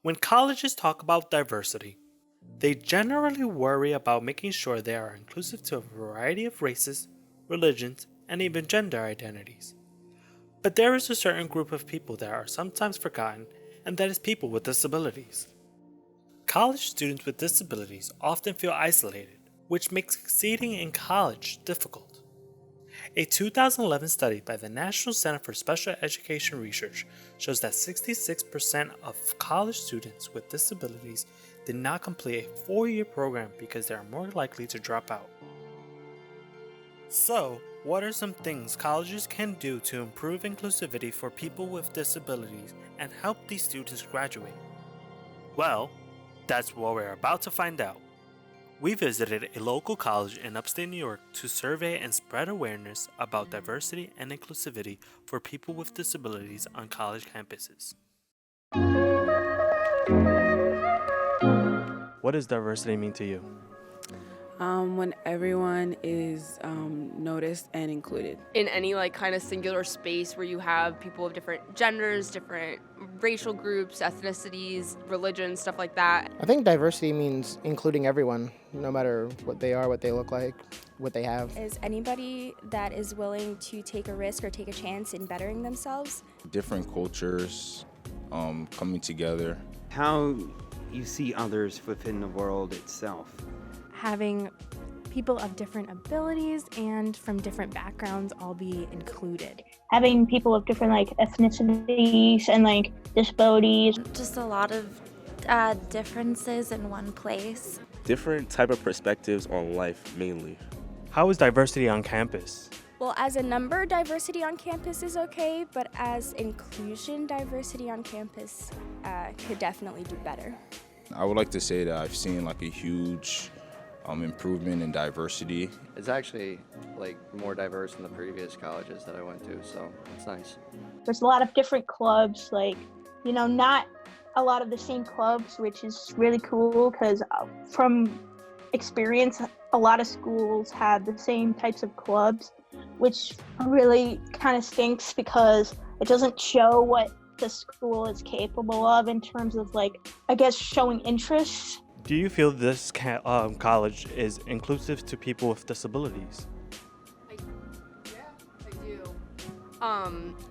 When colleges talk about diversity, they generally worry about making sure they are inclusive to a variety of races, religions, and even gender identities. But there is a certain group of people that are sometimes forgotten, and that is people with disabilities. College students with disabilities often feel isolated, which makes succeeding in college difficult. A 2011 study by the National Center for Special Education Research shows that 66% of college students with disabilities did not complete a 4-year program because they are more likely to drop out. So, what are some things colleges can do to improve inclusivity for people with disabilities and help these students graduate? Well, that's what we're about to find out. We visited a local college in Upstate New York to survey and spread awareness about diversity and inclusivity for people with disabilities on college campuses. What does diversity mean to you? When everyone is noticed and included. In any kind of singular space where you have people of different genders, different racial groups, ethnicities, religions, stuff like that. I think diversity means including everyone, no matter what they are, what they look like, what they have. Is anybody that is willing to take a risk or take a chance in bettering themselves. Different cultures coming together. How you see others within the world itself. Having people of different abilities and from different backgrounds all be included. Having people of different ethnicities and disabilities. Just a lot of differences in one place. Different type of perspectives on life mainly. How is diversity on campus? Well, as a number, diversity on campus is okay, but as inclusion, diversity on campus could definitely do better. I would like to say that I've seen a huge improvement in diversity. It's actually more diverse than the previous colleges that I went to, so it's nice. There's a lot of different clubs, not a lot of the same clubs, which is really cool because from experience, a lot of schools have the same types of clubs, which really kind of stinks because it doesn't show what the school is capable of in terms of showing interest. Do you feel this college is inclusive to people with disabilities? I do.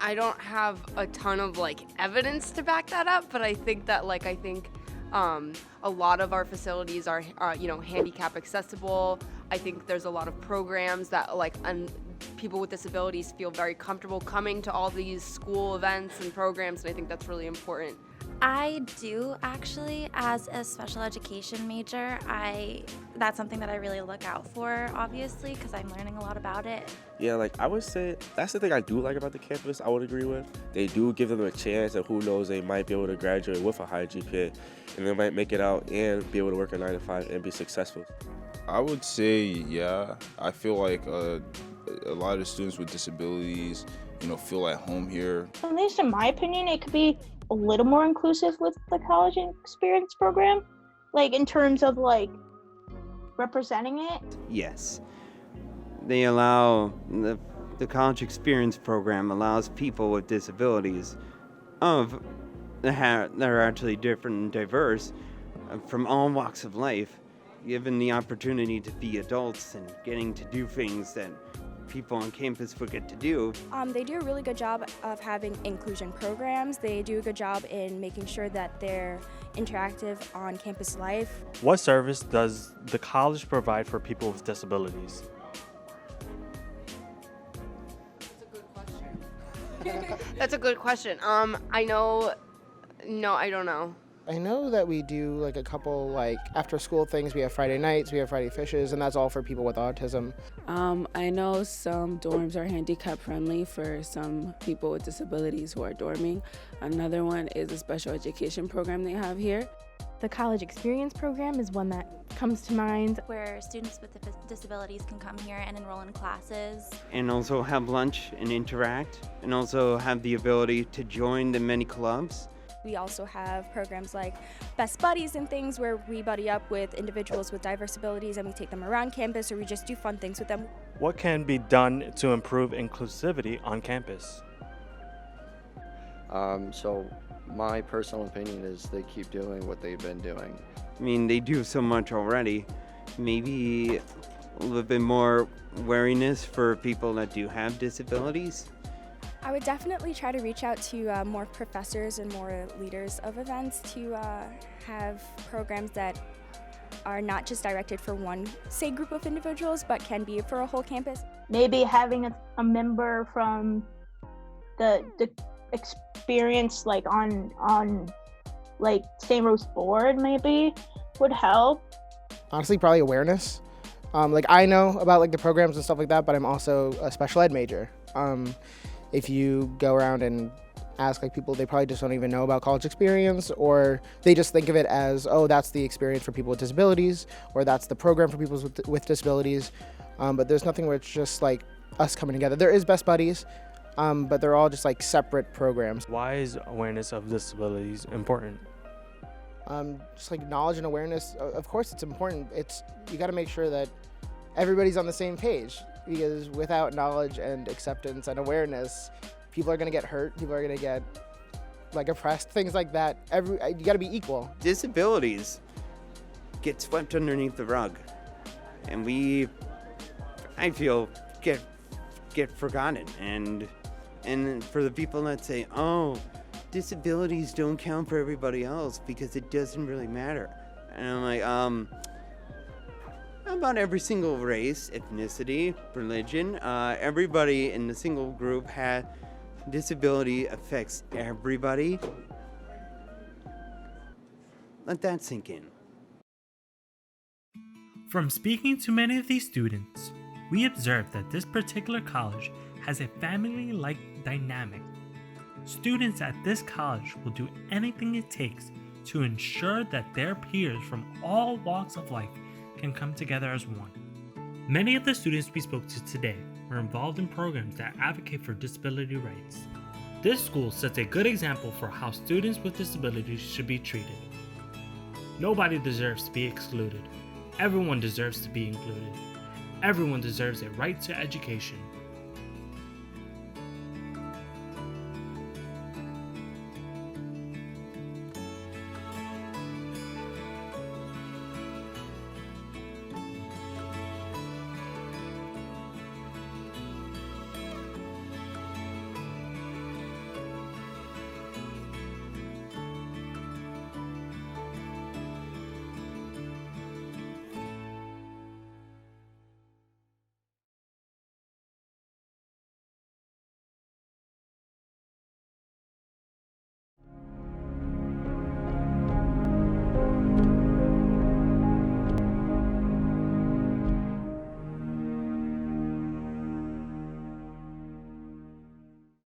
I don't have a ton of evidence to back that up, but I think that a lot of our facilities are handicap accessible. I think there's a lot of programs that people with disabilities feel very comfortable coming to all these school events and programs, and I think that's really important. I do actually, as a special education major, that's something that I really look out for, obviously, because I'm learning a lot about it. Yeah, I would say that's the thing I do like about the campus. I would agree with. They do give them a chance, and who knows, they might be able to graduate with a high GPA, and they might make it out and be able to work a 9 to 5 and be successful. I would say, yeah. I feel like a lot of the students with disabilities, feel at home here. At least in my opinion, it could be a little more inclusive with the college experience program, in terms of representing it. Yes. They allow, the college experience program allows people with disabilities that are actually different and diverse from all walks of life, given the opportunity to be adults and getting to do things that people on campus would get to do. They do a really good job of having inclusion programs. They do a good job in making sure that they're interactive on campus life. What service does the college provide for people with disabilities? That's a good question. I don't know. I know that we do a couple after school things. We have Friday nights, we have Friday fishes, and that's all for people with autism. I know some dorms are handicap friendly for some people with disabilities who are dorming. Another one is a special education program they have here. The college experience program is one that comes to mind. Where students with disabilities can come here and enroll in classes. And also have lunch and interact, and also have the ability to join the many clubs. We also have programs like Best Buddies and things where we buddy up with individuals with diverse abilities and we take them around campus or we just do fun things with them. What can be done to improve inclusivity on campus? So my personal opinion is they keep doing what they've been doing. I mean, they do so much already. Maybe a little bit more wariness for people that do have disabilities. I would definitely try to reach out to more professors and more leaders of events to have programs that are not just directed for one, say, group of individuals, but can be for a whole campus. Maybe having a member from the experience, like on like St. Rose board, maybe would help. Honestly, probably awareness. Like I know about like the programs and stuff like that, but I'm also a special ed major. If you go around and ask like people, they probably just don't even know about college experience, or they just think of it as, oh, that's the experience for people with disabilities, or that's the program for people with disabilities. But there's nothing where it's just like us coming together. There is Best Buddies, but they're all just like separate programs. Why is awareness of disabilities important? Just like knowledge and awareness, of course it's important. You got to make sure that everybody's on the same page, because without knowledge and acceptance and awareness, people are going to get hurt, people are going to get like oppressed, things like that. You got to be equal. Disabilities get swept underneath the rug, and I feel, get forgotten. And for the people that say, oh, disabilities don't count for everybody else because it doesn't really matter. And I'm like, how about every single race, ethnicity, religion, everybody in the single group had disability affects everybody. Let that sink in. From speaking to many of these students, we observed that this particular college has a family-like dynamic. Students at this college will do anything it takes to ensure that their peers from all walks of life can come together as one. Many of the students we spoke to today were involved in programs that advocate for disability rights. This school sets a good example for how students with disabilities should be treated. Nobody deserves to be excluded. Everyone deserves to be included. Everyone deserves a right to education.